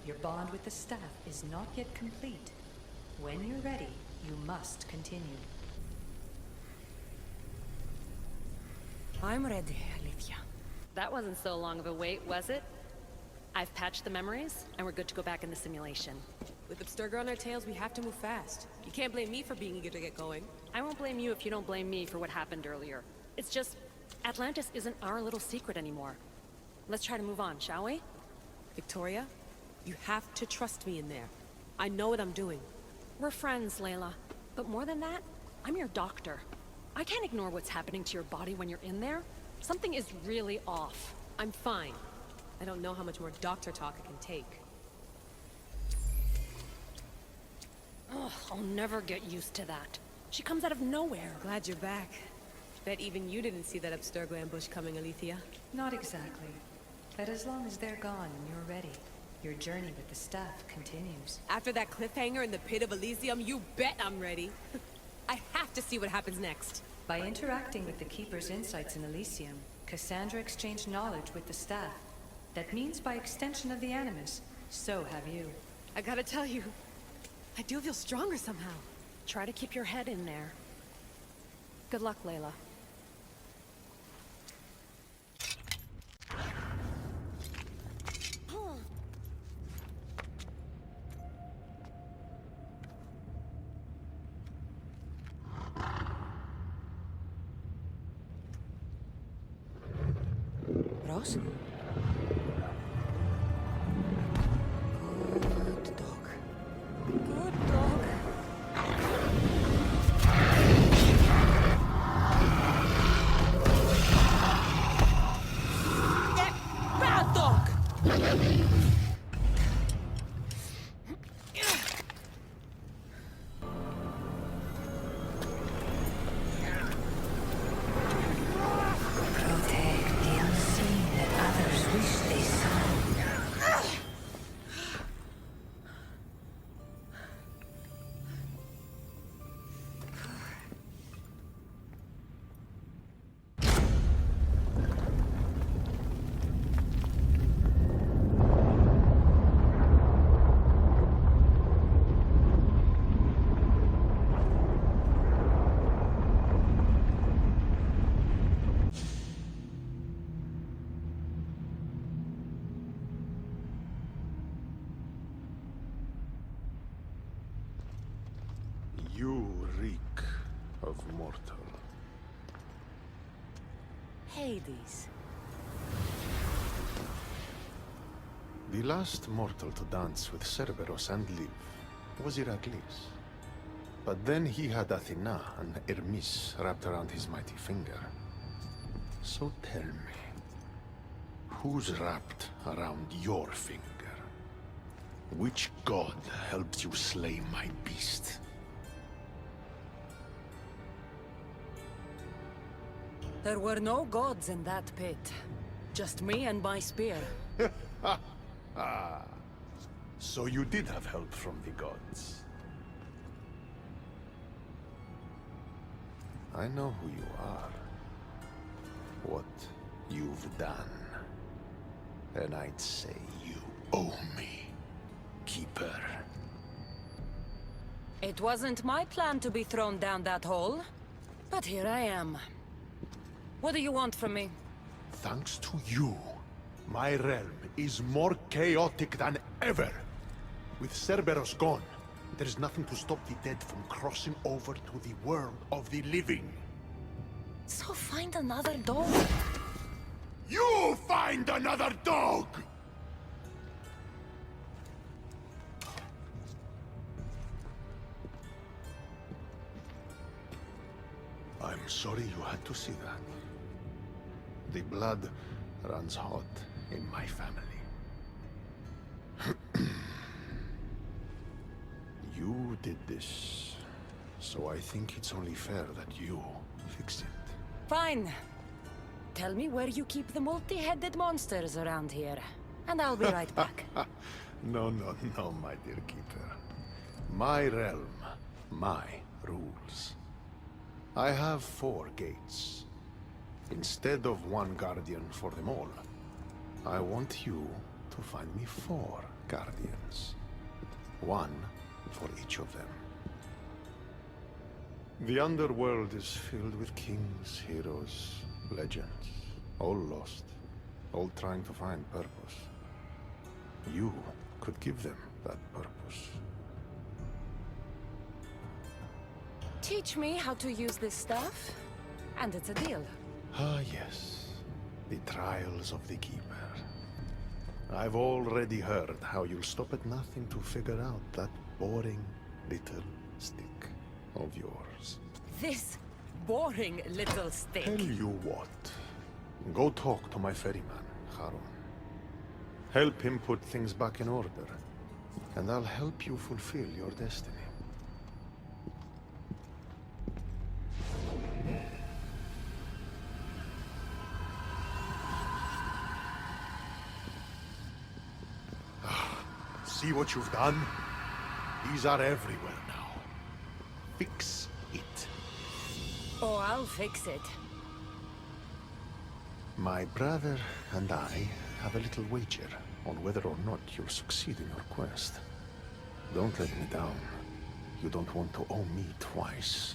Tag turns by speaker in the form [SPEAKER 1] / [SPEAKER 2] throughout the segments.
[SPEAKER 1] Your bond with the staff is not yet complete. When you're ready, you must continue.
[SPEAKER 2] I'm ready, Alethea.
[SPEAKER 3] That wasn't so long of a wait, was it? I've patched the memories, and we're good to go back in the simulation.
[SPEAKER 2] With Abstergo on our tails, we have to move fast. You can't blame me for being eager to get going.
[SPEAKER 3] I won't blame you if you don't blame me for what happened earlier. It's just, Atlantis isn't our little secret anymore. Let's try to move on, shall we?
[SPEAKER 2] Victoria, you have to trust me in there. I know what I'm doing.
[SPEAKER 3] We're friends, Layla. But more than that, I'm your doctor. I can't ignore what's happening to your body when you're in there. Something is really off.
[SPEAKER 2] I'm fine. I don't know how much more doctor talk I can take.
[SPEAKER 3] Ugh, I'll never get used to that. She comes out of nowhere.
[SPEAKER 2] Glad you're back. Bet even you didn't see that Abstergo ambush coming, Alethea.
[SPEAKER 1] Not exactly. But as long as they're gone and you're ready, your journey with the staff continues.
[SPEAKER 2] After that cliffhanger in the pit of Elysium, you bet I'm ready. I have to see what happens next.
[SPEAKER 1] By interacting with the Keeper's insights in Elysium, Cassandra exchanged knowledge with the staff. That means by extension of the Animus, so have you.
[SPEAKER 2] I gotta tell you, I do feel stronger somehow.
[SPEAKER 3] Try to keep your head in there. Good luck, Layla.
[SPEAKER 2] Ross? Good dog. Good dog. Bad dog!
[SPEAKER 4] You reek of mortal.
[SPEAKER 2] Hades.
[SPEAKER 4] The last mortal to dance with Cerberus and live was Heracles. But then he had Athena and Hermes wrapped around his mighty finger. So tell me, who's wrapped around your finger? Which god helped you slay my beast?
[SPEAKER 2] There were no gods in that pit. Just me and my spear.
[SPEAKER 4] Ah, so you did have help from the gods. I know who you are. What you've done. And I'd say you owe me, Keeper.
[SPEAKER 2] It wasn't my plan to be thrown down that hole. But here I am. What do you want from me?
[SPEAKER 4] Thanks to you, my realm is more chaotic than ever. With Cerberus gone, there's nothing to stop the dead from crossing over to the world of the living.
[SPEAKER 2] So find another dog.
[SPEAKER 4] You find another dog! I'm sorry you had to see that. The blood runs hot in my family. You did this, so I think it's only fair that you fix it.
[SPEAKER 2] Fine. Tell me where you keep the multi-headed monsters around here, and I'll be right back.
[SPEAKER 4] No, my dear Keeper. My realm, my rules. I have 4 gates. Instead of one guardian for them all, I want you to find me 4 guardians. 1 for each of them. The underworld is filled with kings, heroes, legends, all lost, all trying to find purpose. You could give them that purpose.
[SPEAKER 2] Teach me how to use this stuff, and it's a deal.
[SPEAKER 4] Ah, yes. The trials of the Keeper. I've already heard how you'll stop at nothing to figure out that boring little stick of yours.
[SPEAKER 2] This boring little stick.
[SPEAKER 4] Tell you what. Go talk to my ferryman, Harun. Help him put things back in order, and I'll help you fulfill your destiny. See what you've done? These are everywhere now. Fix it.
[SPEAKER 2] Oh, I'll fix it.
[SPEAKER 4] My brother and I have a little wager on whether or not you'll succeed in your quest. Don't let me down. You don't want to owe me twice.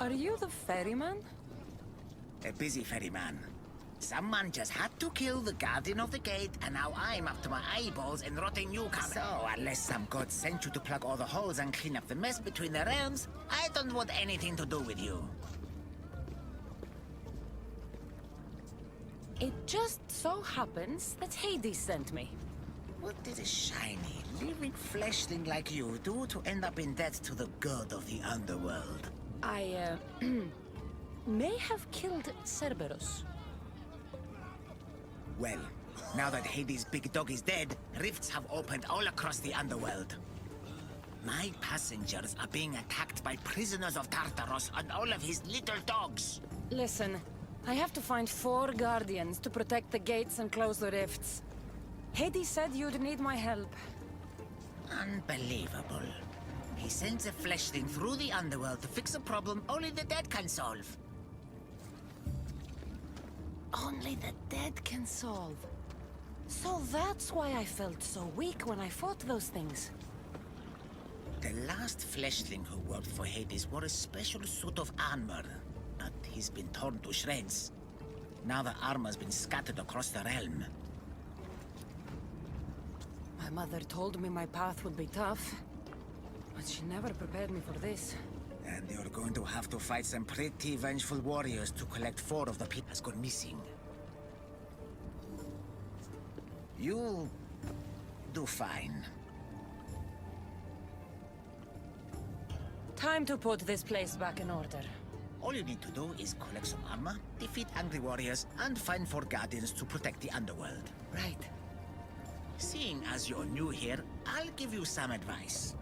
[SPEAKER 2] Are you the ferryman?
[SPEAKER 5] A busy ferryman. Someone just had to kill the guardian of the gate, and now I'm up to my eyeballs in rotting newcomer. So, unless some god sent you to plug all the holes and clean up the mess between the realms, I don't want anything to do with you.
[SPEAKER 2] It just so happens that Hades sent me.
[SPEAKER 5] What did a shiny, living fleshling like you do to end up in debt to the god of the underworld?
[SPEAKER 2] I, may have killed Cerberus.
[SPEAKER 5] Well, now that Hades' big dog is dead, rifts have opened all across the underworld. My passengers are being attacked by prisoners of Tartaros and all of his little dogs.
[SPEAKER 2] Listen, I have to find 4 guardians to protect the gates and close the rifts. Hades said you'd need my help.
[SPEAKER 5] Unbelievable. He sends a fleshling through the underworld to fix a problem only the dead can solve.
[SPEAKER 2] Only the dead can solve. So that's why I felt so weak when I fought those things.
[SPEAKER 5] The last fleshling who worked for Hades wore a special suit of armor, but he's been torn to shreds. Now the armor's been scattered across the realm.
[SPEAKER 2] My mother told me my path would be tough, but she never prepared me for this.
[SPEAKER 5] And you're going to have to fight some pretty vengeful warriors to collect 4 of the people that's gone missing. You'll do fine.
[SPEAKER 2] Time to put this place back in order.
[SPEAKER 5] All you need to do is collect some armor, defeat angry warriors, and find 4 guardians to protect the underworld.
[SPEAKER 2] Right.
[SPEAKER 5] Seeing as you're new here, I'll give you some advice.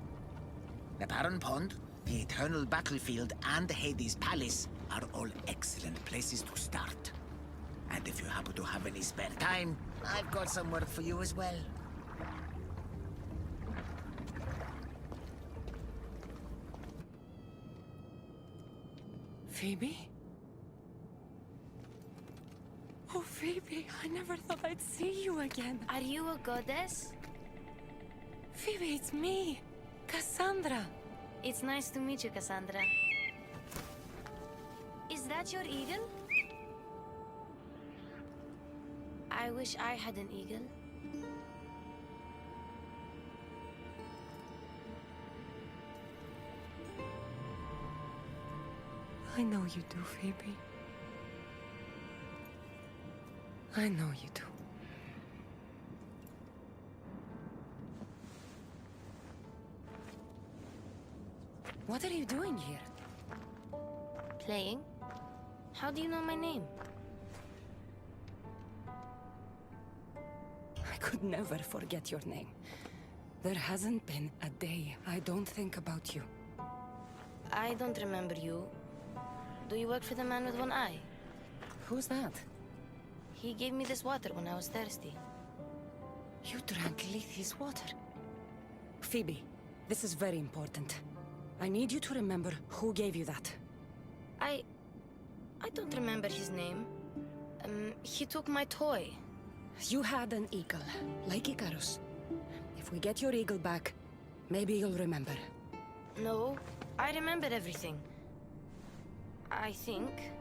[SPEAKER 5] The Baron Pond, the Eternal Battlefield, and Hades Palace are all excellent places to start. And if you happen to have any spare time, I've got some work for you as well.
[SPEAKER 2] Phoebe? Oh, Phoebe, I never thought I'd see you again.
[SPEAKER 6] Are you a goddess?
[SPEAKER 2] Phoebe, it's me, Cassandra.
[SPEAKER 6] It's nice to meet you, Cassandra. Is that your eagle? I wish I had an eagle.
[SPEAKER 2] I know you do, Phoebe. I know you do. What are you doing here?
[SPEAKER 6] Playing? How do you know my name?
[SPEAKER 2] I could never forget your name. There hasn't been a day I don't think about you.
[SPEAKER 6] I don't remember you. Do you work for the man with one eye?
[SPEAKER 2] Who's that?
[SPEAKER 6] He gave me this water when I was thirsty.
[SPEAKER 2] You drank Lethe's water. Phoebe, this is very important. I need you to remember who gave you that.
[SPEAKER 6] I don't remember his name. He took my toy.
[SPEAKER 2] You had an eagle, like Icarus. If we get your eagle back, maybe you'll remember.
[SPEAKER 6] No, I remember everything. I think.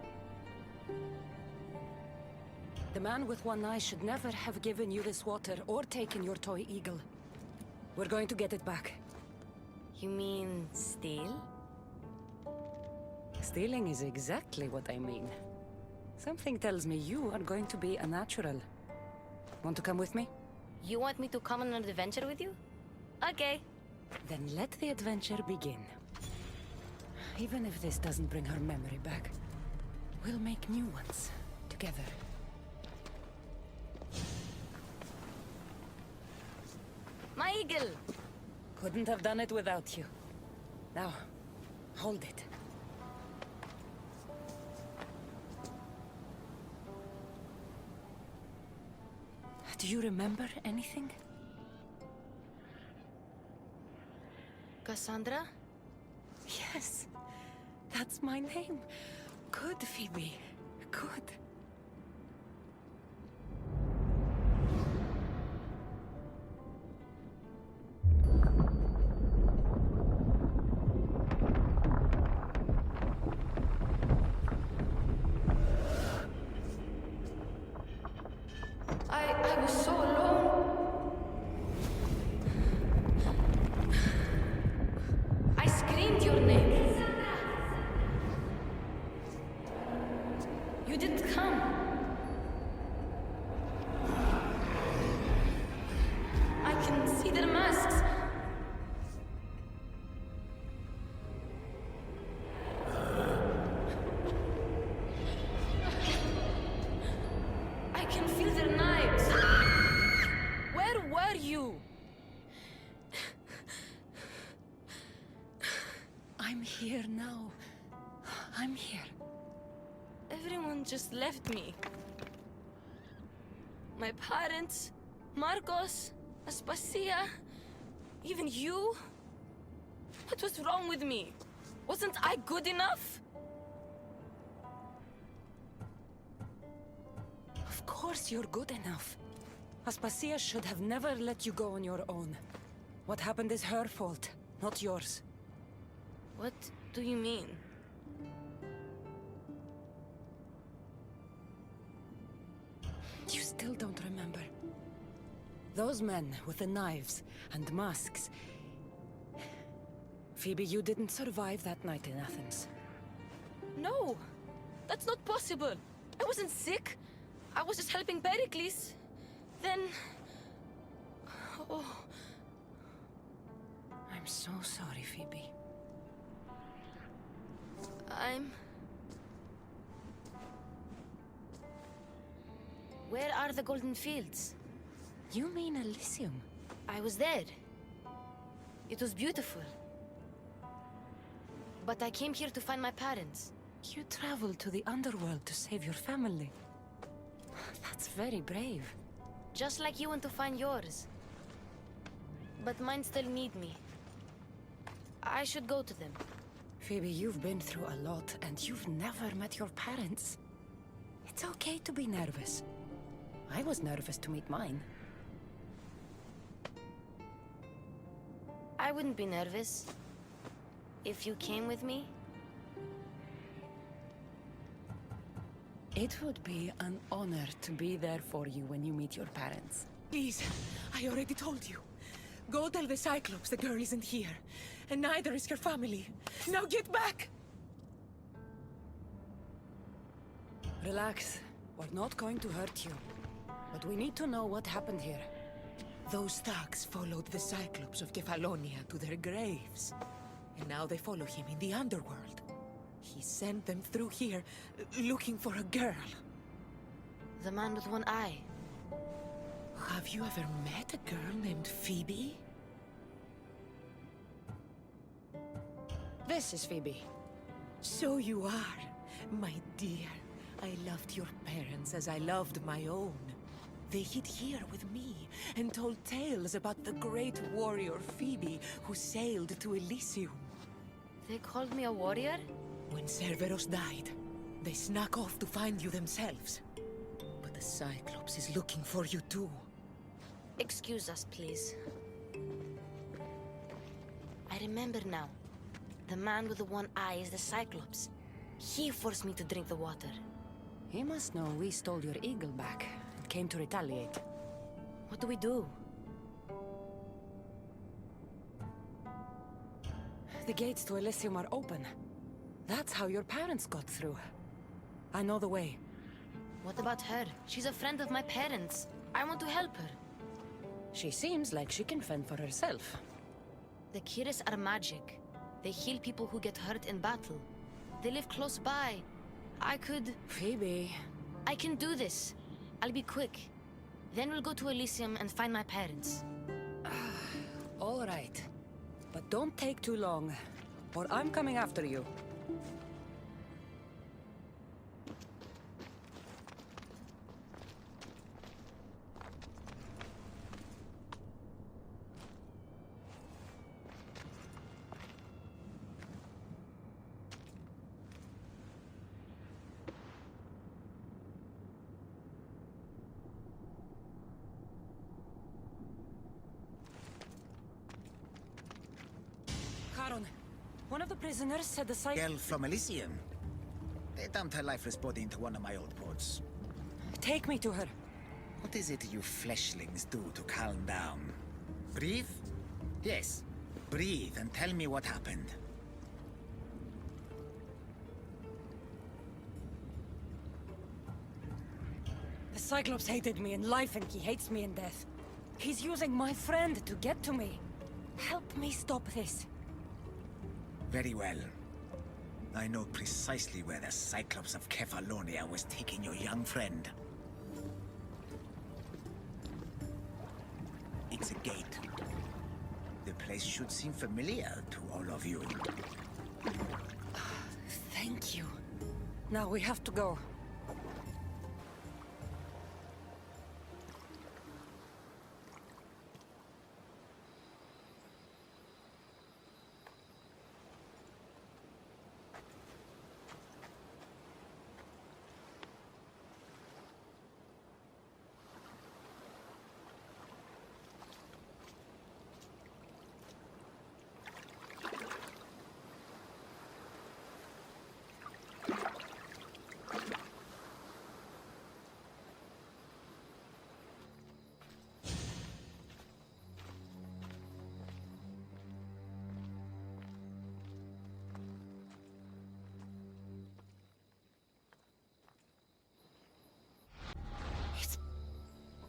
[SPEAKER 2] The man with one eye should never have given you this water or taken your toy eagle. We're going to get it back.
[SPEAKER 6] You mean steal?
[SPEAKER 2] Stealing is exactly what I mean. Something tells me you are going to be a natural. Want to come with me?
[SPEAKER 6] You want me to come on an adventure with you? Okay.
[SPEAKER 2] Then let the adventure begin. Even if this doesn't bring her memory back, we'll make new ones together.
[SPEAKER 6] My eagle!
[SPEAKER 2] Couldn't have done it without you. Now, hold it. Do you remember anything?
[SPEAKER 6] Cassandra?
[SPEAKER 2] Yes, that's my name. Good, Phoebe. Good.
[SPEAKER 6] I was so alone. I screamed your name. You didn't come. I can see their masks. I can feel their knives. Where were you?
[SPEAKER 2] I'm here now. I'm here.
[SPEAKER 6] Everyone just left me. My parents, Marcos, Aspasia, even you. What was wrong with me? Wasn't I good enough?
[SPEAKER 2] Of course you're good enough. Aspasia should have never let you go on your own. What happened is her fault, not yours.
[SPEAKER 6] What do you mean?
[SPEAKER 2] You still don't remember. Those men with the knives and masks. Phoebe, you didn't survive that night in Athens.
[SPEAKER 6] No, that's not possible. I wasn't sick. I was just helping Pericles. Then... Oh,
[SPEAKER 2] I'm so sorry, Phoebe.
[SPEAKER 6] Where are the Golden Fields?
[SPEAKER 2] You mean Elysium?
[SPEAKER 6] I was there. It was beautiful. But I came here to find my parents.
[SPEAKER 2] You traveled to the underworld to save your family. That's very brave.
[SPEAKER 6] Just like you went to find yours. But mine still need me. I should go to them.
[SPEAKER 2] Phoebe, you've been through a lot, and you've never met your parents. It's okay to be nervous. I was nervous to meet mine.
[SPEAKER 6] I wouldn't be nervous if you came with me.
[SPEAKER 2] It would be an honor to be there for you when you meet your parents.
[SPEAKER 7] Please, I already told you. Go tell the Cyclops the girl isn't here, and neither is her family. Now get back!
[SPEAKER 2] Relax. We're not going to hurt you. but we need to know what happened here.
[SPEAKER 7] Those thugs followed the Cyclops of Kefalonia to their graves. And now they follow him in the underworld. He sent them through here, looking for a girl.
[SPEAKER 6] The man with one eye.
[SPEAKER 7] Have you ever met a girl named Phoebe?
[SPEAKER 2] This is Phoebe.
[SPEAKER 7] So you are, my dear. I loved your parents as I loved my own. They hid here with me and told tales about the great warrior Phoebe who sailed to Elysium.
[SPEAKER 6] They called me a warrior?
[SPEAKER 7] When Cerberus died, they snuck off to find you themselves. But the Cyclops is looking for you too.
[SPEAKER 6] Excuse us, please. I remember now. The man with the one eye is the Cyclops. He forced me to drink the water.
[SPEAKER 2] He must know we stole your eagle back and came to retaliate.
[SPEAKER 6] What do we do?
[SPEAKER 2] The gates to Elysium are open. That's how your parents got through. I know the way.
[SPEAKER 6] What about her? She's a friend of my parents. I want to help her.
[SPEAKER 2] She seems like she can fend for herself.
[SPEAKER 6] The Kiris are magic. They heal people who get hurt in battle. They live close by. I could...
[SPEAKER 2] Phoebe...
[SPEAKER 6] I can do this. I'll be quick. Then we'll go to Elysium and find my parents.
[SPEAKER 2] All right. But don't take too long, or I'm coming after you. One of the prisoners said the
[SPEAKER 5] Girl from Elysium. They dumped her lifeless body into one of my old boats.
[SPEAKER 2] Take me to her.
[SPEAKER 5] What is it you fleshlings do to calm down? Breathe? Yes. Breathe and tell me what happened.
[SPEAKER 2] The Cyclops hated me in life and he hates me in death. He's using my friend to get to me. Help me stop this.
[SPEAKER 5] Very well. I know precisely where the Cyclops of Kefalonia was taking your young friend. It's a gate. The place should seem familiar to all of you.
[SPEAKER 2] Thank you. Now we have to go.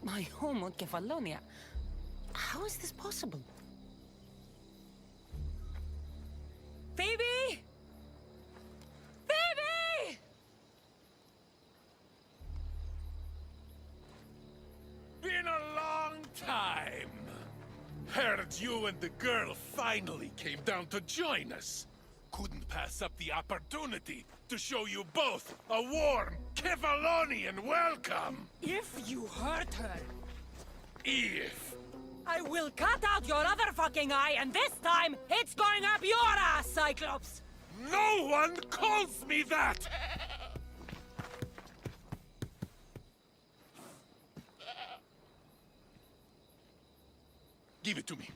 [SPEAKER 2] My home on Kefalonia. How is this possible? Phoebe! Phoebe!
[SPEAKER 8] Been a long time. Heard you and the girl finally came down to join us. Couldn't pass up the opportunity to show you both a warm Kefalonian welcome.
[SPEAKER 2] If you hurt her,
[SPEAKER 8] If
[SPEAKER 2] I will cut out your other fucking eye, and this time, it's going up your ass, Cyclops!
[SPEAKER 8] no one calls me that! Give it to me.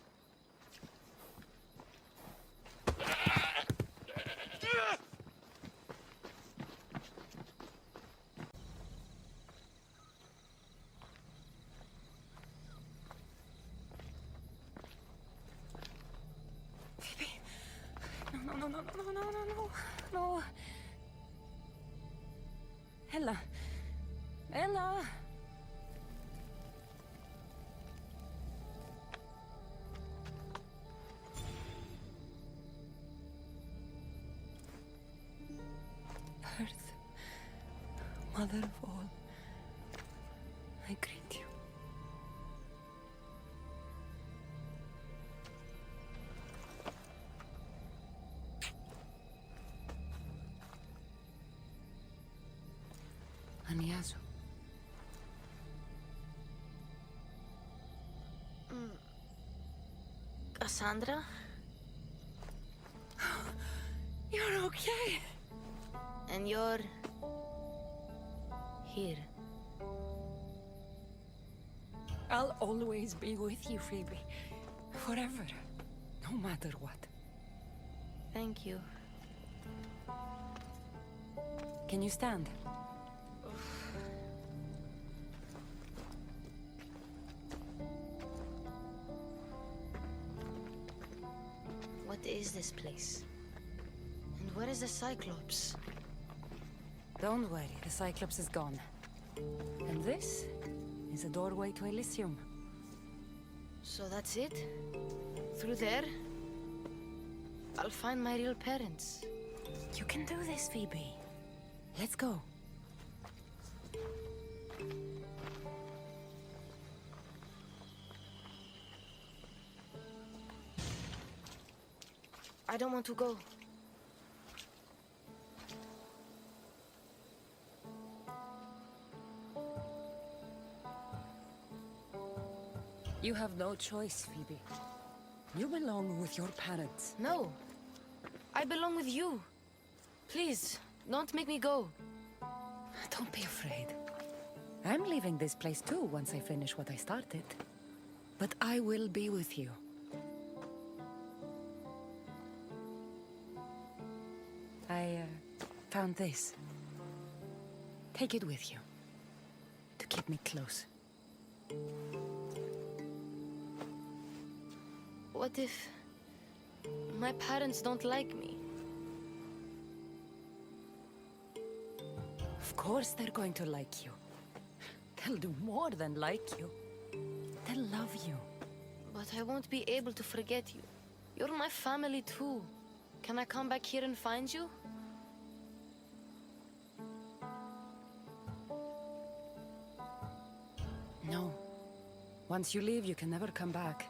[SPEAKER 2] No. Ella. Ella. mother of all, I greet you. Aniazu.
[SPEAKER 6] Cassandra?
[SPEAKER 2] You're okay.
[SPEAKER 6] And you're... here.
[SPEAKER 2] I'll always be with you, Phoebe. Forever. No matter what.
[SPEAKER 6] Thank you.
[SPEAKER 2] Can you stand?
[SPEAKER 6] What is this place? And where is the Cyclops?
[SPEAKER 2] Don't worry, the Cyclops is gone. And this is a doorway to Elysium.
[SPEAKER 6] So that's it? Through there? I'll find my real parents.
[SPEAKER 2] You can do this, Phoebe. Let's go.
[SPEAKER 6] I don't want to go.
[SPEAKER 2] You have no choice, Phoebe. You belong with your parents.
[SPEAKER 6] No. I belong with you. Please, don't make me go.
[SPEAKER 2] Don't be afraid. I'm leaving this place too once I finish what I started. But I will be with you. I found this. Take it with you. To keep me close.
[SPEAKER 6] What if... my parents don't like me?
[SPEAKER 2] Of course they're going to like you. They'll do more than like you. They'll love you.
[SPEAKER 6] But I won't be able to forget you. You're my family too. Can I come back here and find you?
[SPEAKER 2] No. Once you leave, you can never come back.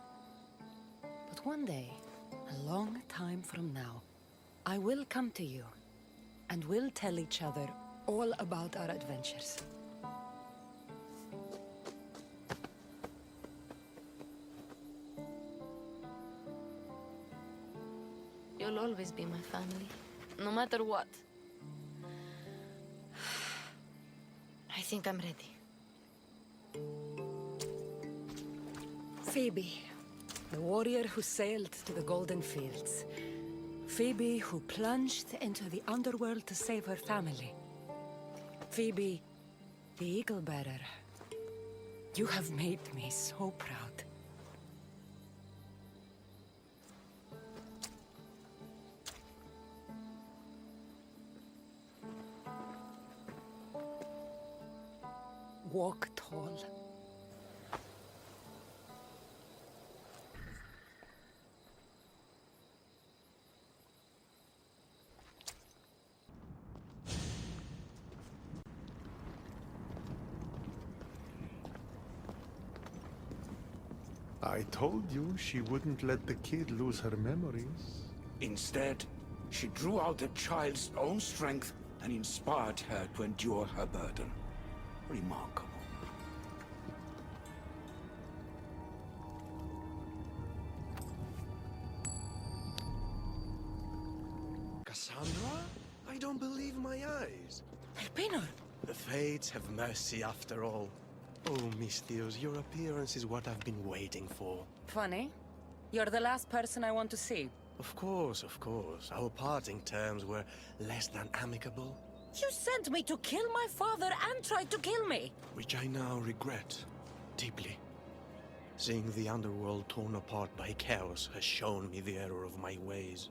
[SPEAKER 2] But one day, a long time from now, I will come to you, and we'll tell each other all about our adventures.
[SPEAKER 6] You'll always be my family, no matter what. I think I'm ready.
[SPEAKER 2] Phoebe, the warrior who sailed to the Golden Fields. Phoebe who plunged into the underworld to save her family. Phoebe, the Eagle Bearer. You have made me so proud. Walk tall.
[SPEAKER 4] I told you she wouldn't let the kid lose her memories.
[SPEAKER 9] Instead, she drew out the child's own strength and inspired her to endure her burden. Remarkable.
[SPEAKER 10] Cassandra? I don't believe my eyes.
[SPEAKER 2] Elpenor!
[SPEAKER 10] The fates have mercy after all. Oh, Misthios, your appearance is what I've been waiting for.
[SPEAKER 2] Funny. You're the last person I want to see.
[SPEAKER 10] Of course, of course. Our parting terms were less than amicable,
[SPEAKER 2] You sent me to kill my father and tried to kill me!
[SPEAKER 10] which I now regret deeply. Seeing the underworld torn apart by chaos has shown me the error of my ways.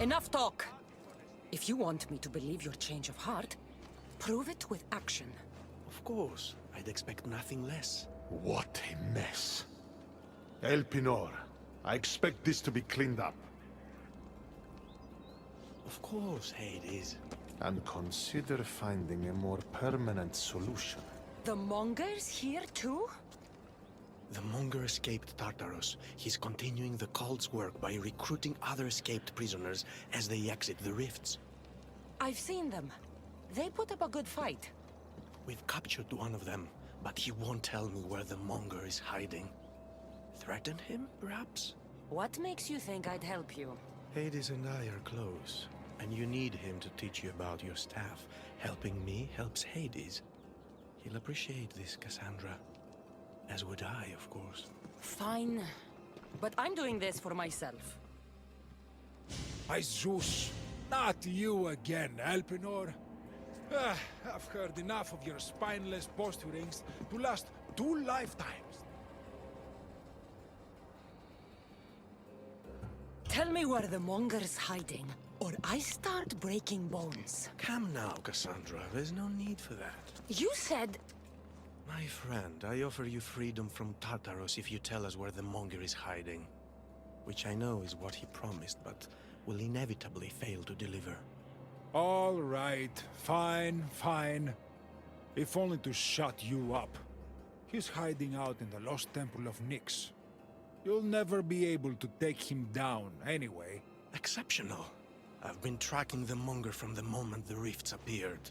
[SPEAKER 2] Enough talk! If you want me to believe your change of heart, prove it with action.
[SPEAKER 10] Of course, I'd expect nothing less.
[SPEAKER 4] What a mess. Elpenor, I expect this to be cleaned up.
[SPEAKER 10] Of course, Hades.
[SPEAKER 4] And consider finding a more permanent solution.
[SPEAKER 2] The Mongers here too?
[SPEAKER 10] The Monger escaped Tartarus. He's continuing the cult's work by recruiting other escaped prisoners as they exit the rifts.
[SPEAKER 2] I've seen them. They put up a good fight.
[SPEAKER 10] We've captured one of them, but he won't tell me where the Monger is hiding. Threaten him, perhaps?
[SPEAKER 2] What makes you think I'd help you?
[SPEAKER 10] Hades and I are close, and you need him to teach you about your staff. Helping me helps Hades. He'll appreciate this, Cassandra. As would I, of course.
[SPEAKER 2] Fine. But I'm doing this for myself.
[SPEAKER 8] By Zeus, not you again, Elpenor. I've heard enough of your spineless posturings to last 2 lifetimes.
[SPEAKER 2] Tell me where the Monger's hiding, or I start breaking bones.
[SPEAKER 10] Come now, Cassandra. There's no need for that.
[SPEAKER 2] You said...
[SPEAKER 10] My friend, I offer you freedom from Tartarus if you tell us where the Monger is hiding. Which I know is what he promised, but will inevitably fail to deliver.
[SPEAKER 8] All right, fine, fine. If only to shut you up. He's hiding out in the lost temple of Nyx. You'll never be able to take him down, anyway.
[SPEAKER 10] Exceptional. I've been tracking the Monger from the moment the rifts appeared.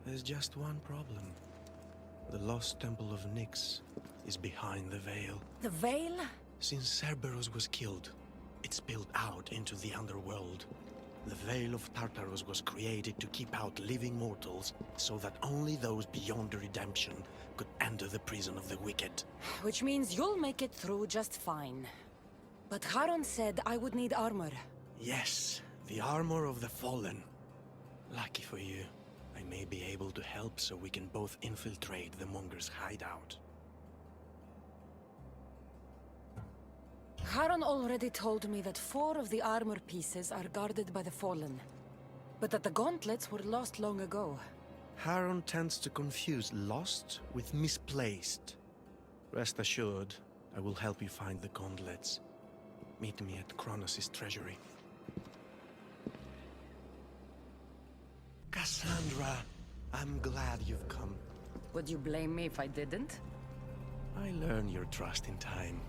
[SPEAKER 10] There's just one problem. The lost temple of Nyx is behind the veil.
[SPEAKER 2] The veil?
[SPEAKER 10] Since Cerberus was killed, it spilled out into the underworld. The Veil of Tartarus was created to keep out living mortals, so that only those beyond redemption could enter the prison of the wicked.
[SPEAKER 2] Which means you'll make it through just fine. But Charon said I would need armor.
[SPEAKER 10] Yes, the armor of the fallen. Lucky for you, I may be able to help so we can both infiltrate the Monger's hideout.
[SPEAKER 2] Charon already told me that 4 of the armor pieces are guarded by the Fallen, but that the gauntlets were lost long ago.
[SPEAKER 10] Charon tends to confuse lost with misplaced. Rest assured, I will help you find the gauntlets. Meet me at Kronos' treasury. Cassandra, I'm glad you've come.
[SPEAKER 2] Would you blame me if I didn't?
[SPEAKER 10] I learn your trust in time.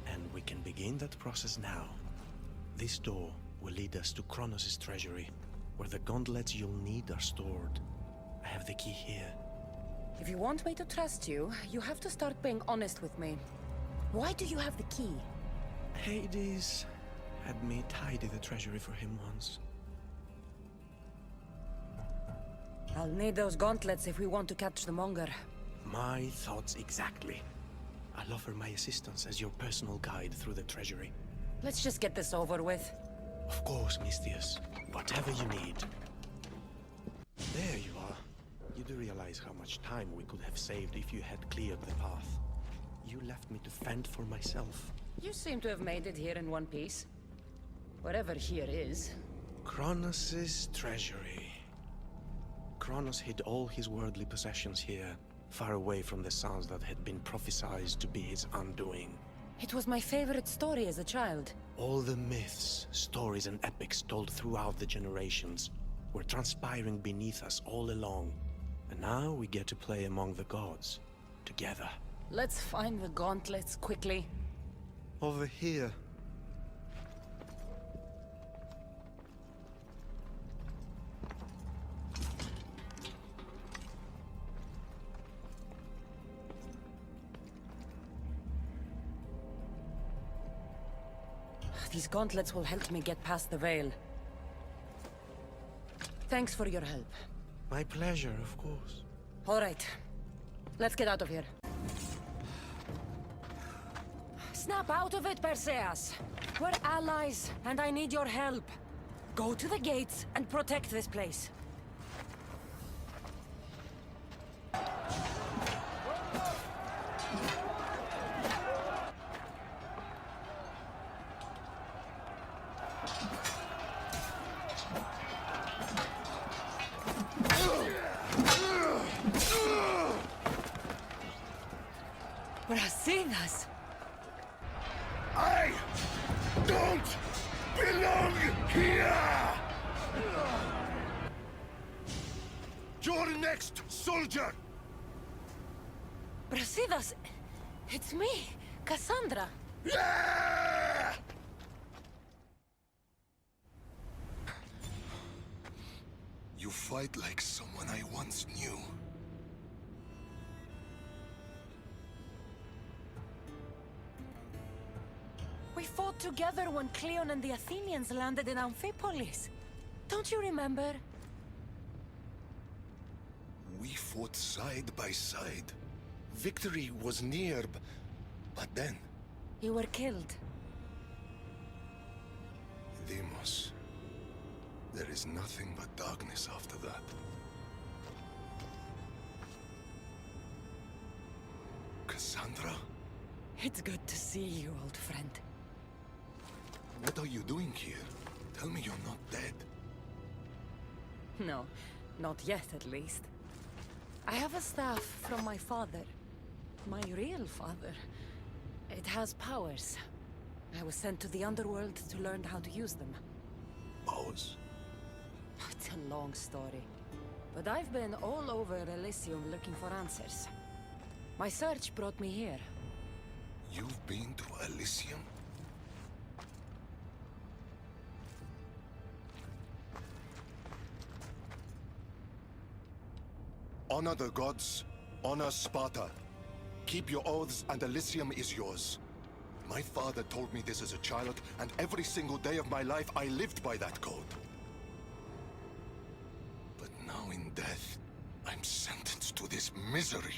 [SPEAKER 10] And we can begin that process now. This door will lead us to Kronos' treasury, where the gauntlets you'll need are stored. I have the key here.
[SPEAKER 2] If you want me to trust you, you have to start being honest with me. Why do you have the key?
[SPEAKER 10] Hades had me tidy the treasury for him once.
[SPEAKER 2] I'll need those gauntlets if we want to catch the Monger.
[SPEAKER 10] My thoughts exactly. I'll offer my assistance as your personal guide through the treasury.
[SPEAKER 2] Let's just get this over with.
[SPEAKER 10] Of course, Misthios. Whatever you need. There you are. You do realize how much time we could have saved if you had cleared the path. You left me to fend for myself.
[SPEAKER 2] You seem to have made it here in one piece. Whatever here is.
[SPEAKER 10] Kronos' treasury. Kronos hid all his worldly possessions here, far away from the sounds that had been prophesied to be his undoing.
[SPEAKER 2] It was my favorite story as a child.
[SPEAKER 10] All the myths, stories and epics told throughout the generations were transpiring beneath us all along. And now we get to play among the gods, together.
[SPEAKER 2] Let's find the gauntlets quickly.
[SPEAKER 10] Over here.
[SPEAKER 2] These gauntlets will help me get past the veil. Thanks for your help.
[SPEAKER 10] My pleasure, of course.
[SPEAKER 2] All right. Let's get out of here. Snap out of it, Perseus! We're allies, and I need your help. Go to the gates and protect this place. Brasinas!
[SPEAKER 8] I don't belong here! next, soldier!
[SPEAKER 7] Brasidas, it's me, Cassandra.
[SPEAKER 8] Yeah! You fight like someone I once knew.
[SPEAKER 7] We fought together when Cleon and the Athenians landed in Amphipolis. Don't you remember?
[SPEAKER 8] We fought side by side. Victory was near, but then...
[SPEAKER 7] You were killed.
[SPEAKER 8] Deimos. There is nothing but darkness after that. Cassandra?
[SPEAKER 7] It's good to see you, old friend.
[SPEAKER 8] What are you doing here? Tell me you're not dead.
[SPEAKER 7] No, not yet at least. I have a staff from my father. My real father. It has powers. I was sent to the underworld to learn how to use them.
[SPEAKER 8] Powers?
[SPEAKER 7] It's a long story. But I've been all over Elysium looking for answers. My search brought me here.
[SPEAKER 8] You've been to Elysium? Honor the gods. Honor Sparta. Keep your oaths and Elysium is yours. My father told me this as a child, and every single day of my life I lived by that code. But now in death, I'm sentenced to this misery.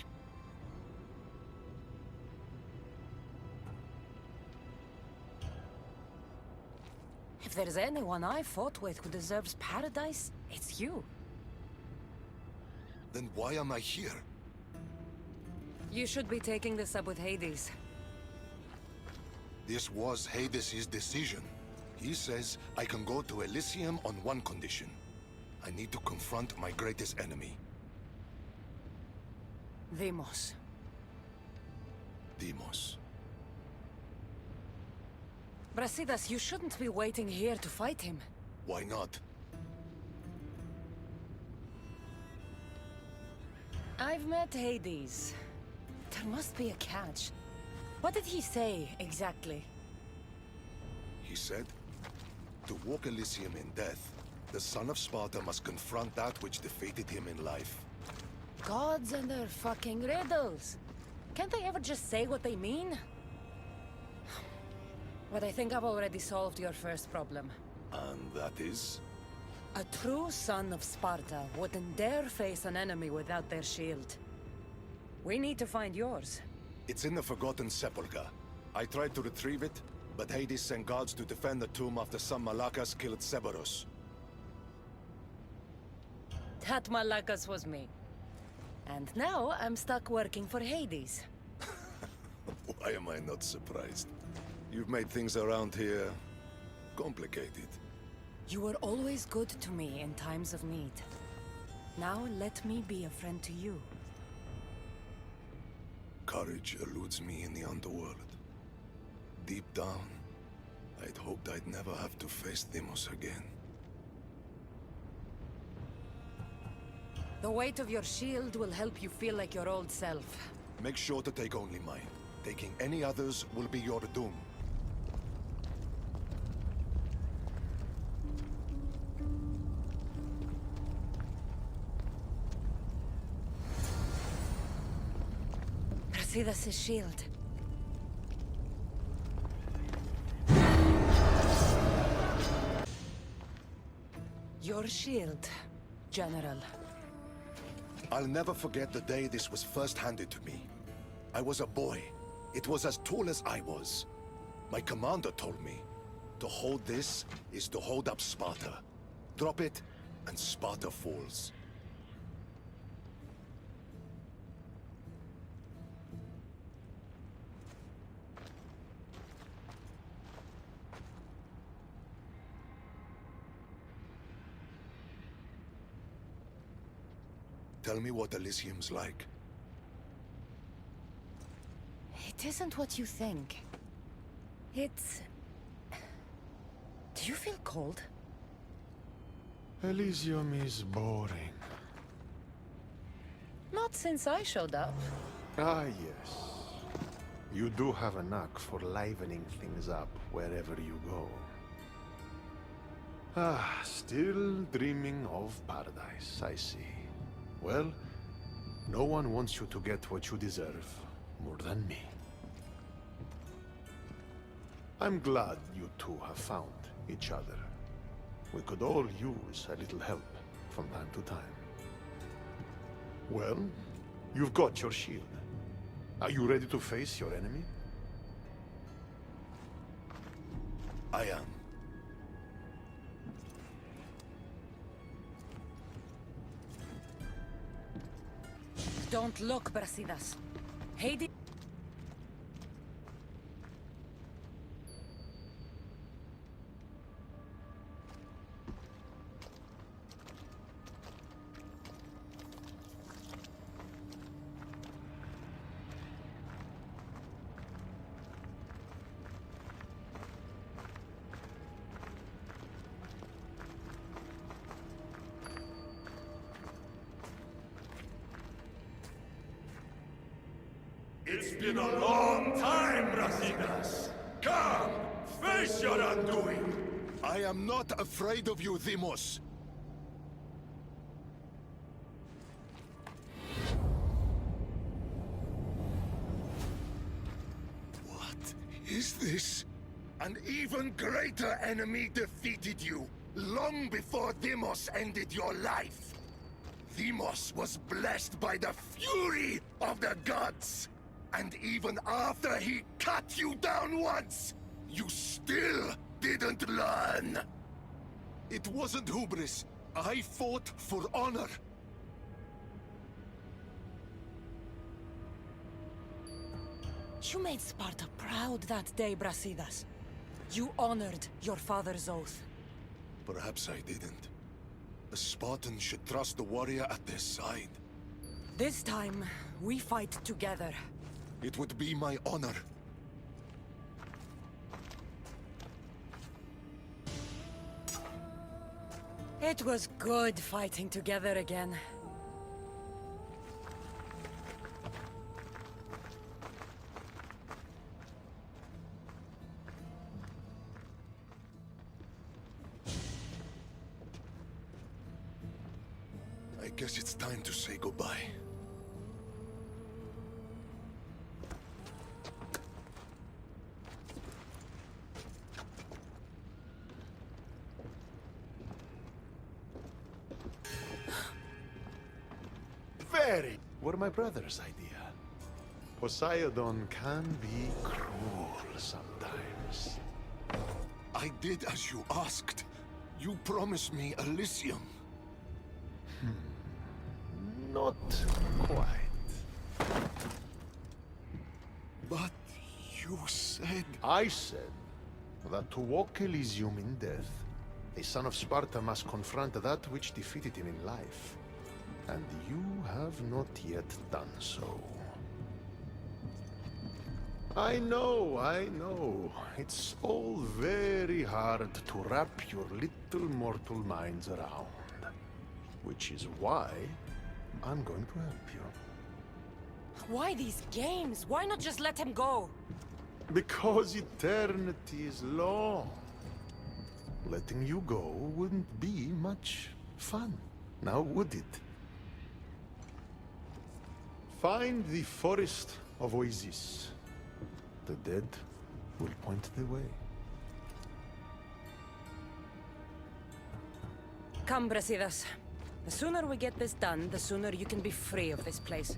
[SPEAKER 7] If there's anyone I fought with who deserves paradise, it's you.
[SPEAKER 8] Then why am I here?
[SPEAKER 7] You should be taking this up with Hades.
[SPEAKER 8] This was Hades' decision. He says I can go to Elysium on one condition. I need to confront my greatest enemy.
[SPEAKER 7] Deimos.
[SPEAKER 8] Deimos.
[SPEAKER 7] Brasidas, you shouldn't be waiting here to fight him.
[SPEAKER 8] Why not?
[SPEAKER 7] I've met Hades. There must be a catch. What did he say, exactly?
[SPEAKER 8] He said, to walk Elysium in death, the son of Sparta must confront that which defeated him in life.
[SPEAKER 7] Gods and their fucking riddles. Can't they ever just say what they mean? But I think I've already solved your first problem.
[SPEAKER 8] And that is?
[SPEAKER 7] A true son of Sparta wouldn't dare face an enemy without their shield. We need to find yours.
[SPEAKER 8] It's in the Forgotten Sepulchre. I tried to retrieve it, but Hades sent guards to defend the tomb after some Malakas killed Cerberus.
[SPEAKER 7] That Malakas was me. And now I'm stuck working for Hades.
[SPEAKER 8] Why am I not surprised? You've made things around here complicated.
[SPEAKER 7] You were always good to me in times of need. Now let me be a friend to you.
[SPEAKER 8] Courage eludes me in the underworld. Deep down, I'd hoped I'd never have to face Deimos again.
[SPEAKER 7] The weight of your shield will help you feel like your old self.
[SPEAKER 8] Make sure to take only mine. Taking any others will be your doom.
[SPEAKER 7] Brasidas' shield. Your shield, General.
[SPEAKER 8] I'll never forget the day this was first handed to me. I was a boy. It was as tall as I was. My commander told me, to hold this is to hold up Sparta. Drop it, and Sparta falls. Tell me what Elysium's like.
[SPEAKER 7] It isn't what you think. It's... Do you feel cold?
[SPEAKER 4] Elysium is boring.
[SPEAKER 2] Not since I showed up.
[SPEAKER 4] Ah, yes. You do have a knack for livening things up wherever you go. Ah, still dreaming of paradise, I see. Well, no one wants you to get what you deserve more than me. I'm glad you two have found each other. We could all use a little help from time to time. Well, you've got your shield. Are you ready to face your enemy?
[SPEAKER 8] I am.
[SPEAKER 2] Don't look, Brasidas. Hades...
[SPEAKER 8] It's been a long time, Brasidas. Come, face your undoing. I am not afraid of you, Deimos. What is this? An even greater enemy defeated you, long before Deimos ended your life. Deimos was blessed by the fury of the gods. And even after he cut you down once, you still didn't learn. It wasn't hubris. I fought for honor.
[SPEAKER 2] You made Sparta proud that day, Brasidas. You honored your father's oath.
[SPEAKER 8] Perhaps I didn't. A Spartan should trust the warrior at their side.
[SPEAKER 2] This time, we fight together.
[SPEAKER 8] It would be my honor.
[SPEAKER 2] It was good fighting together again.
[SPEAKER 8] I guess it's time to say goodbye.
[SPEAKER 4] Were my brother's idea. Poseidon can be cruel sometimes.
[SPEAKER 8] I did as you asked. You promised me Elysium.
[SPEAKER 4] Not quite.
[SPEAKER 8] But you said...
[SPEAKER 4] I said that to walk Elysium in death, a son of Sparta must confront that which defeated him in life. And you have not yet done so. I know. It's all very hard to wrap your little mortal minds around. Which is why I'm going to help you.
[SPEAKER 2] Why these games? Why not just let him go?
[SPEAKER 4] Because eternity is long. Letting you go wouldn't be much fun, now would it? Find the forest of Oasis. The dead will point the way.
[SPEAKER 2] Come, Brasidas. The sooner we get this done, the sooner you can be free of this place.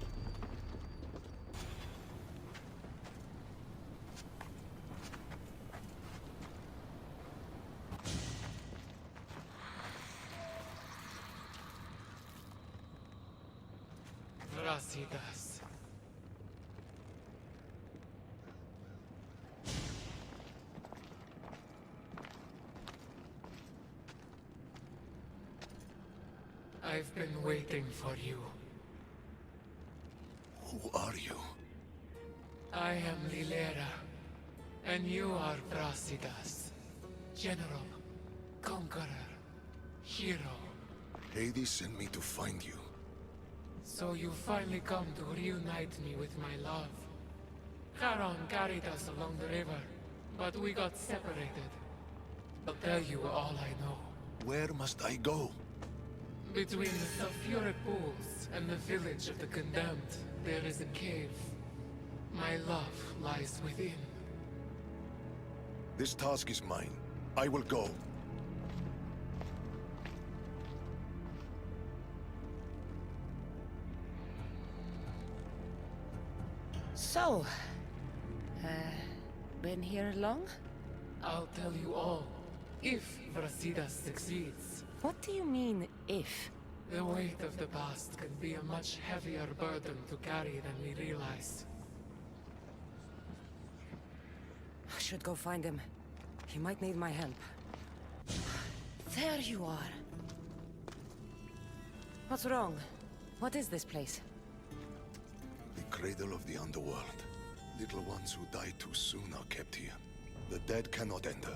[SPEAKER 11] Brasidas. I've been waiting for you.
[SPEAKER 8] Who are you?
[SPEAKER 11] I am Lilera, and you are Brasidas. General, conqueror, hero.
[SPEAKER 8] Hades sent me to find you.
[SPEAKER 11] So you finally come to reunite me with my love. Charon carried us along the river, but we got separated. I'll tell you all I know.
[SPEAKER 8] Where must I go?
[SPEAKER 11] Between the sulfuric pools and the village of the condemned, there is a cave. My love lies within.
[SPEAKER 8] This task is mine. I will go.
[SPEAKER 7] So, been here long?
[SPEAKER 11] I'll tell you all, if Brasidas succeeds.
[SPEAKER 7] What do you mean, if?
[SPEAKER 11] The weight of the past can be a much heavier burden to carry than we realize.
[SPEAKER 2] I should go find him. He might need my help.
[SPEAKER 7] There you are.
[SPEAKER 2] What's wrong? What is this place?
[SPEAKER 8] The cradle of the underworld. Little ones who die too soon are kept here. The dead cannot enter.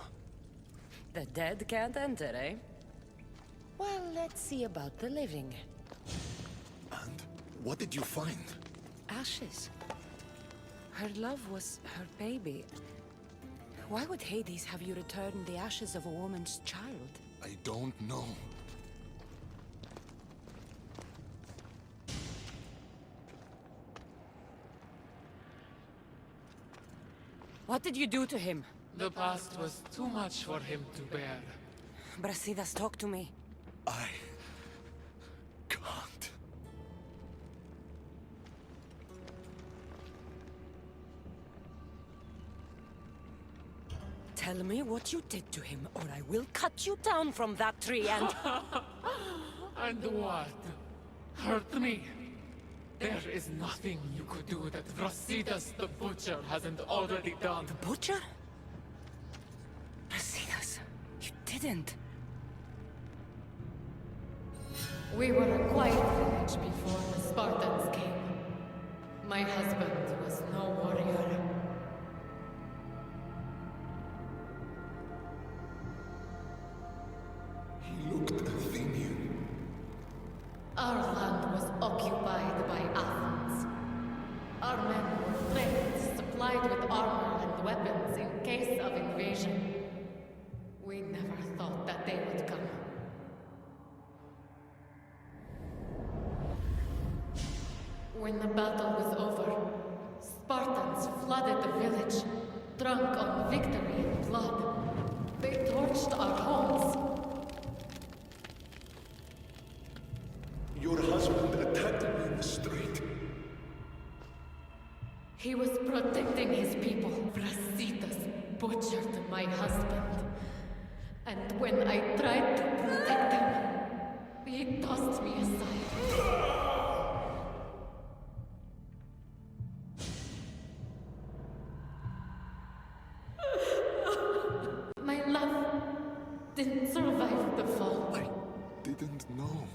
[SPEAKER 2] The dead can't enter, eh?
[SPEAKER 7] Well, let's see about the living.
[SPEAKER 8] And what did you find?
[SPEAKER 2] Ashes. Her love was her baby. Why would Hades have you return the ashes of a woman's child?
[SPEAKER 8] I don't know.
[SPEAKER 2] What did you do to him?
[SPEAKER 11] The past was too much for him to bear.
[SPEAKER 2] Brasidas, talk to me.
[SPEAKER 8] I can't.
[SPEAKER 2] Tell me what you did to him, or I will cut you down from that tree and...
[SPEAKER 11] And what? Hurt me? There is nothing you could do that Brasidas the Butcher hasn't already done.
[SPEAKER 2] The Butcher? Brasidas, you didn't.
[SPEAKER 12] We were a quiet village before the Spartans came. My husband was no warrior.
[SPEAKER 8] He looked Athenian.
[SPEAKER 12] Our land was occupied by Athens. Our men were trained, supplied with armor and weapons in case of invasion. We never thought that they would come. When the battle was over, Spartans flooded the village, drunk on victory and blood. They torched our homes.
[SPEAKER 8] Your husband attacked me in the street.
[SPEAKER 12] He was protecting his people. Brasidas butchered my husband. And when I tried to protect him, he tossed me aside. My love didn't survive the fall.
[SPEAKER 8] I didn't know.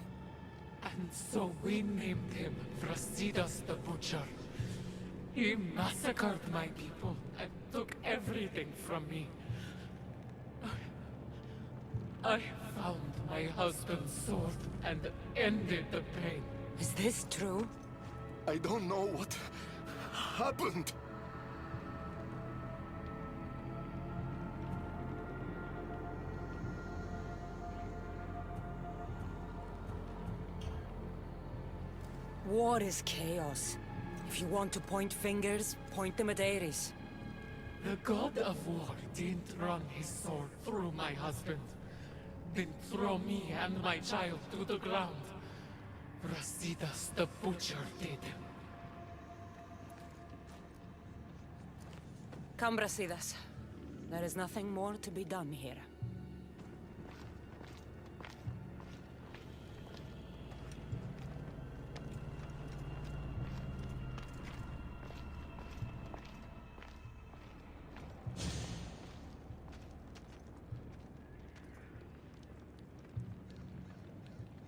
[SPEAKER 11] And so we named him Brasidas the Butcher. He massacred my people and took everything from me. I found my husband's sword and ended the pain.
[SPEAKER 2] Is this true?
[SPEAKER 8] I don't know what happened.
[SPEAKER 2] War is chaos. If you want to point fingers, point them at Ares.
[SPEAKER 11] The god of war didn't run his sword through my husband. Didn't throw me and my child to the ground. Brasidas the Butcher did.
[SPEAKER 2] Come, Brasidas. There is nothing more to be done here.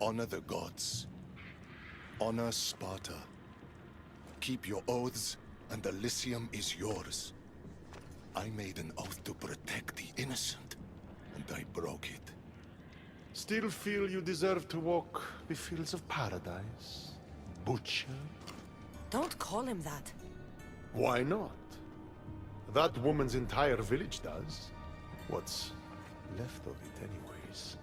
[SPEAKER 8] Honor the gods. Honor Sparta. Keep your oaths, and Elysium is yours. I made an oath to protect the innocent, and I broke it.
[SPEAKER 4] Still feel you deserve to walk the fields of paradise? Butcher?
[SPEAKER 2] Don't call him that.
[SPEAKER 4] Why not? That woman's entire village does. What's left of it, anyways.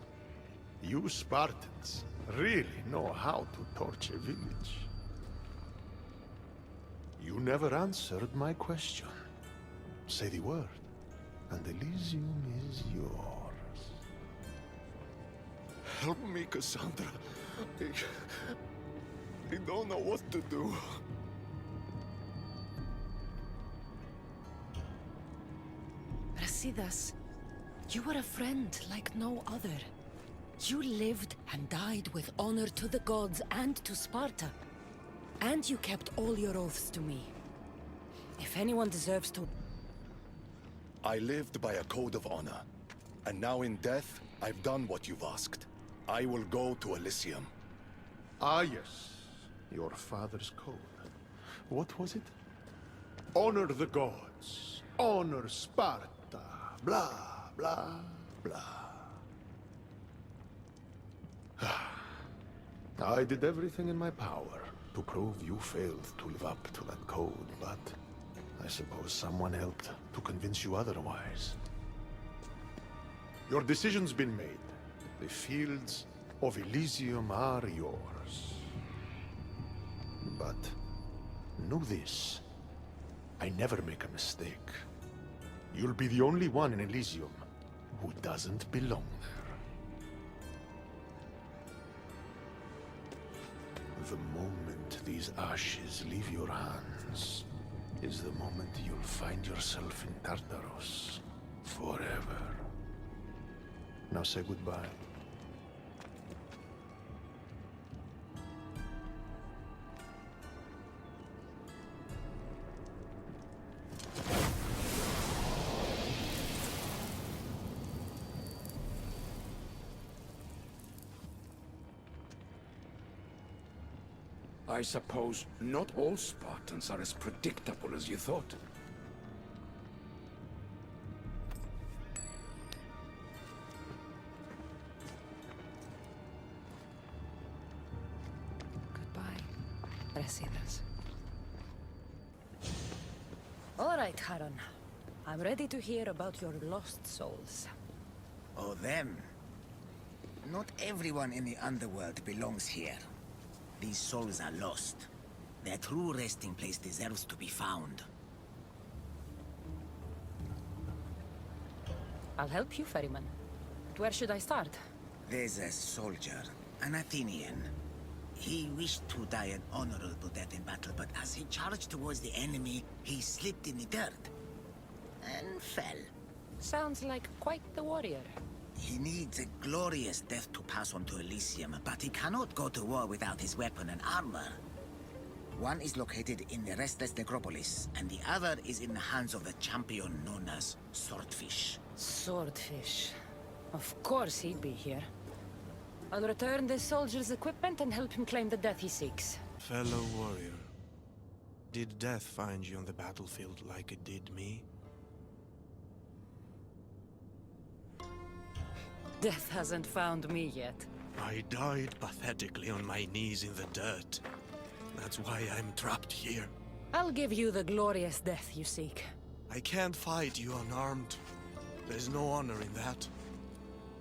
[SPEAKER 4] You Spartans really know how to torch a village. You never answered my question. Say the word, and Elysium is yours.
[SPEAKER 13] Help me, Cassandra. I don't know what to do.
[SPEAKER 2] Brasidas, you were a friend like no other. You lived and died with honor to the gods and to Sparta. And you kept all your oaths to me. If anyone deserves to...
[SPEAKER 13] I lived by a code of honor. And now in death, I've done what you've asked. I will go to Elysium.
[SPEAKER 4] Ah, yes. Your father's code. What was it? Honor the gods. Honor Sparta. Blah, blah, blah. I did everything in my power to prove you failed to live up to that code, but I suppose someone helped to convince you otherwise. Your decision's been made. The fields of Elysium are yours. But know this. I never make a mistake. You'll be the only one in Elysium who doesn't belong there. The moment these ashes leave your hands is the moment you'll find yourself in Tartarus forever. Now say goodbye.
[SPEAKER 9] I suppose not all Spartans are as predictable as you thought.
[SPEAKER 2] Goodbye, Brasidas. All right, Charon. I'm ready to hear about your lost souls.
[SPEAKER 5] Oh, them. Not everyone in the underworld belongs here. These souls are lost. Their true resting place deserves to be found.
[SPEAKER 2] I'll help you, ferryman. But where should I start?
[SPEAKER 5] There's a soldier, an Athenian. He wished to die an honorable death in battle, but as he charged towards the enemy, he slipped in the dirt and fell.
[SPEAKER 2] Sounds like quite the warrior.
[SPEAKER 5] He needs a glorious death to pass on to Elysium, but he cannot go to war without his weapon and armor. One is located in the restless necropolis, and the other is in the hands of the champion known as Swordfish.
[SPEAKER 2] Swordfish. Of course he'd be here. I'll return this soldier's equipment and help him claim the death he seeks.
[SPEAKER 10] Fellow warrior, did death find you on the battlefield like it did me?
[SPEAKER 2] Death hasn't found me yet.
[SPEAKER 10] I died pathetically on my knees in the dirt. That's why I'm trapped here.
[SPEAKER 2] I'll give you the glorious death you seek.
[SPEAKER 10] I can't fight you unarmed. There's no honor in that.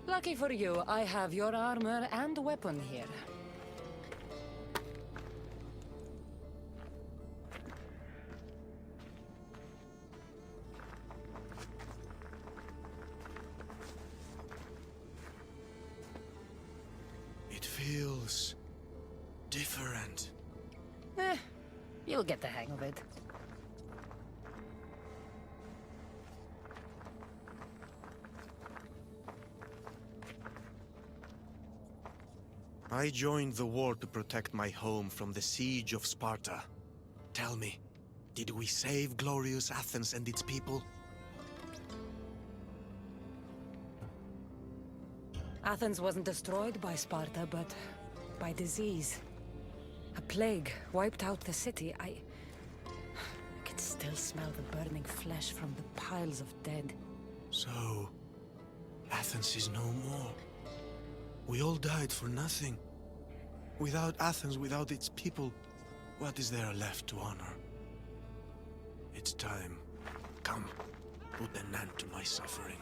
[SPEAKER 2] Lucky for you, I have your armor and weapon here.
[SPEAKER 10] It feels different.
[SPEAKER 2] You'll get the hang of it.
[SPEAKER 10] I joined the war to protect my home from the siege of Sparta. Tell me, did we save glorious Athens and its people?
[SPEAKER 2] Athens wasn't destroyed by Sparta, but by disease. A plague wiped out the city. I can still smell the burning flesh from the piles of dead.
[SPEAKER 10] So, Athens is no more. We all died for nothing. Without Athens, without its people, What is there left to honor? It's time. Come, put an end to my suffering.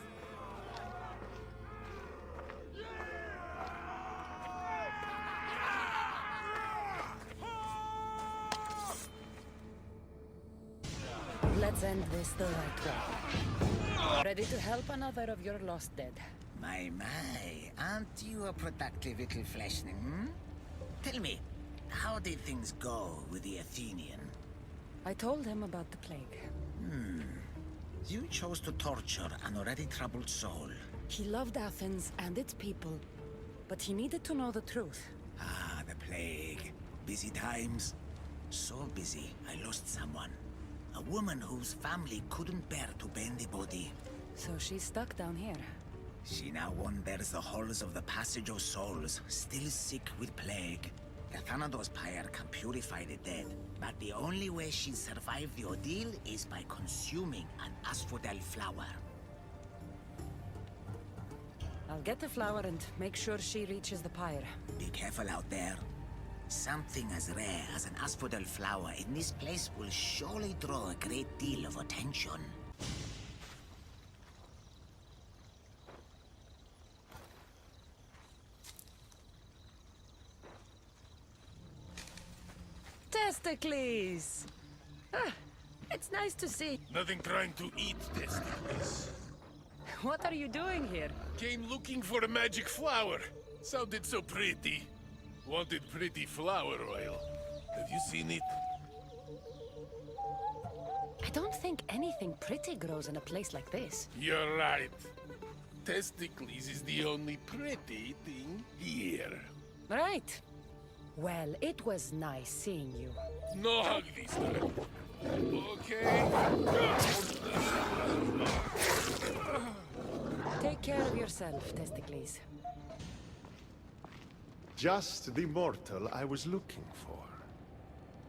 [SPEAKER 2] Let's end this the right way. Ready to help another of your lost dead?
[SPEAKER 5] My, aren't you a productive little fleshling, hmm? Tell me, how did things go with the Athenian?
[SPEAKER 2] I told him about the plague.
[SPEAKER 5] You chose to torture an already troubled soul.
[SPEAKER 2] He loved Athens and its people, but he needed to know the truth.
[SPEAKER 5] Ah, the plague. Busy times. So busy, I lost someone. A woman whose family couldn't bear to bend the body.
[SPEAKER 2] So she's stuck down here.
[SPEAKER 5] She now wanders the halls of the Passage of Souls, still sick with plague. The Thanatos pyre can purify the dead, but the only way she'll survive the ordeal is by consuming an asphodel flower.
[SPEAKER 2] I'll get the flower and make sure she reaches the pyre.
[SPEAKER 5] Be careful out there. Something as rare as an asphodel flower in this place will surely draw a great deal of attention.
[SPEAKER 2] Testicles! Ah, it's nice to see.
[SPEAKER 8] Nothing trying to eat testicles.
[SPEAKER 2] What are you doing here?
[SPEAKER 8] Came looking for a magic flower. Sounded so pretty. Wanted pretty flower oil. Have you seen it?
[SPEAKER 2] I don't think anything pretty grows in a place like this.
[SPEAKER 8] You're right. Testicles is the only pretty thing here.
[SPEAKER 2] Right. Well, it was nice seeing you.
[SPEAKER 8] No hug this time. Okay?
[SPEAKER 2] Take care of yourself, Testicles.
[SPEAKER 4] Just the mortal I was looking for.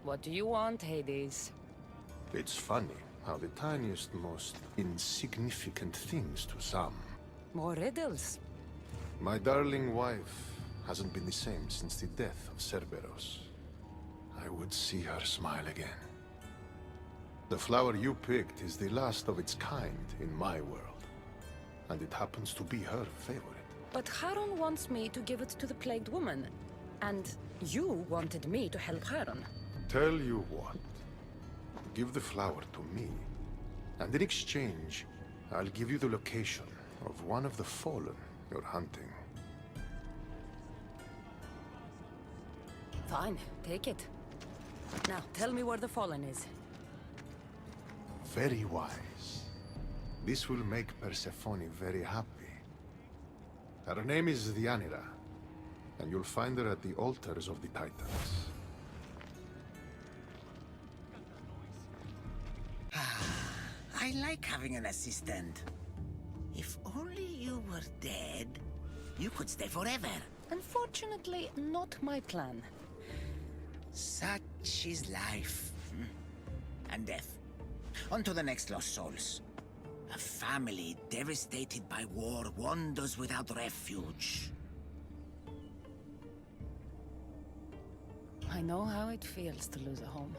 [SPEAKER 2] What do you want, Hades?
[SPEAKER 4] It's funny how the tiniest, most insignificant things to some.
[SPEAKER 2] More riddles.
[SPEAKER 4] My darling wife hasn't been the same since the death of Cerberus. I would see her smile again. The flower you picked is the last of its kind in my world, and it happens to be her favorite.
[SPEAKER 2] But Charon wants me to give it to the plagued woman, and you wanted me to help Charon.
[SPEAKER 4] Tell you what, give the flower to me, and in exchange, I'll give you the location of one of the fallen you're hunting.
[SPEAKER 2] Fine, take it. Now, tell me where the fallen is.
[SPEAKER 4] Very wise. This will make Persephone very happy. Her name is Deianira, and you'll find her at the altars of the Titans.
[SPEAKER 5] I like having an assistant. If only you were dead, you could stay forever.
[SPEAKER 2] Unfortunately, not my plan.
[SPEAKER 5] Such is life. And death. On to the next lost souls. A family devastated by war wanders without refuge.
[SPEAKER 2] I know how it feels to lose a home.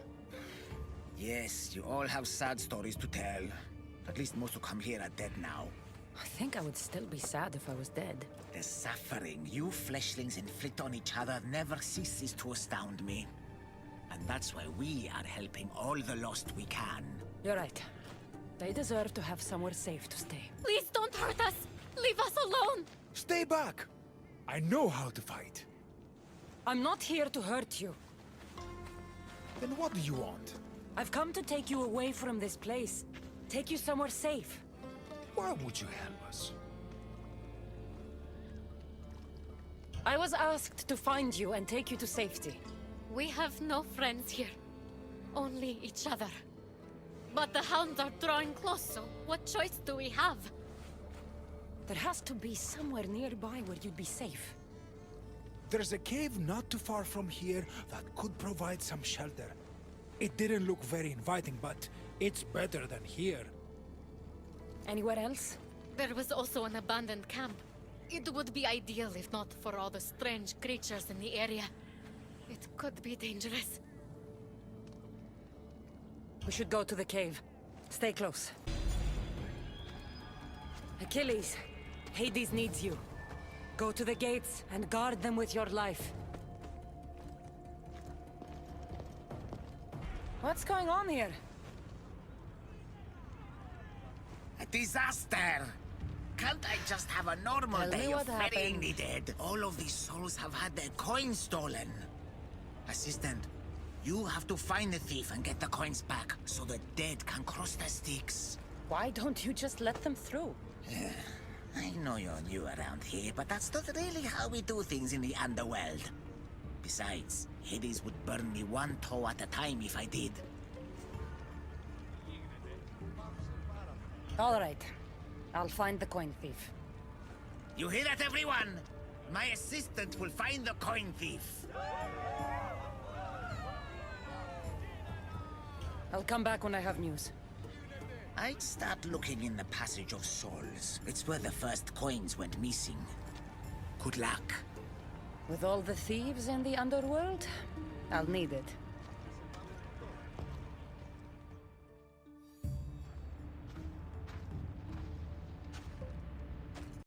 [SPEAKER 5] Yes, you all have sad stories to tell. At least most who come here are dead now.
[SPEAKER 2] I think I would still be sad if I was dead.
[SPEAKER 5] The suffering you fleshlings inflict on each other never ceases to astound me. And that's why we are helping all the lost we can.
[SPEAKER 2] You're right. They deserve to have somewhere safe to stay.
[SPEAKER 6] Please don't hurt us! Leave us alone!
[SPEAKER 14] Stay back! I know how to fight.
[SPEAKER 2] I'm not here to hurt you.
[SPEAKER 14] Then what do you want?
[SPEAKER 2] I've come to take you away from this place. Take you somewhere safe.
[SPEAKER 14] Why would you help us?
[SPEAKER 2] I was asked to find you and take you to safety.
[SPEAKER 6] We have no friends here. Only each other. But the hounds are drawing close, so what choice do we have?
[SPEAKER 2] There has to be somewhere nearby where you'd be safe.
[SPEAKER 14] There's a cave not too far from here that could provide some shelter. It didn't look very inviting, but it's better than here.
[SPEAKER 2] Anywhere else?
[SPEAKER 6] There was also an abandoned camp. It would be ideal if not for all the strange creatures in the area. It could be dangerous.
[SPEAKER 2] We should go to the cave. Stay close. Achilles, Hades needs you. Go to the gates and guard them with your life. What's going on here?
[SPEAKER 5] A disaster! Can't I just have a normal
[SPEAKER 2] Tell me
[SPEAKER 5] day of
[SPEAKER 2] what
[SPEAKER 5] burying
[SPEAKER 2] happened.
[SPEAKER 5] the dead? All of these souls have had their coins stolen. Assistant, you have to find the thief and get the coins back, so the dead can cross the Styx.
[SPEAKER 2] Why don't you just let them through?
[SPEAKER 5] I know you're new around here, but that's not really how we do things in the underworld. Besides, Hades would burn me one toe at a time if I did.
[SPEAKER 2] All right. I'll find the coin thief.
[SPEAKER 5] You hear that, everyone? My assistant will find the coin thief.
[SPEAKER 2] I'll come back when I have news.
[SPEAKER 5] I'd start looking in the Passage of Souls. It's where the first coins went missing. Good luck.
[SPEAKER 2] With all the thieves in the underworld, I'll need it.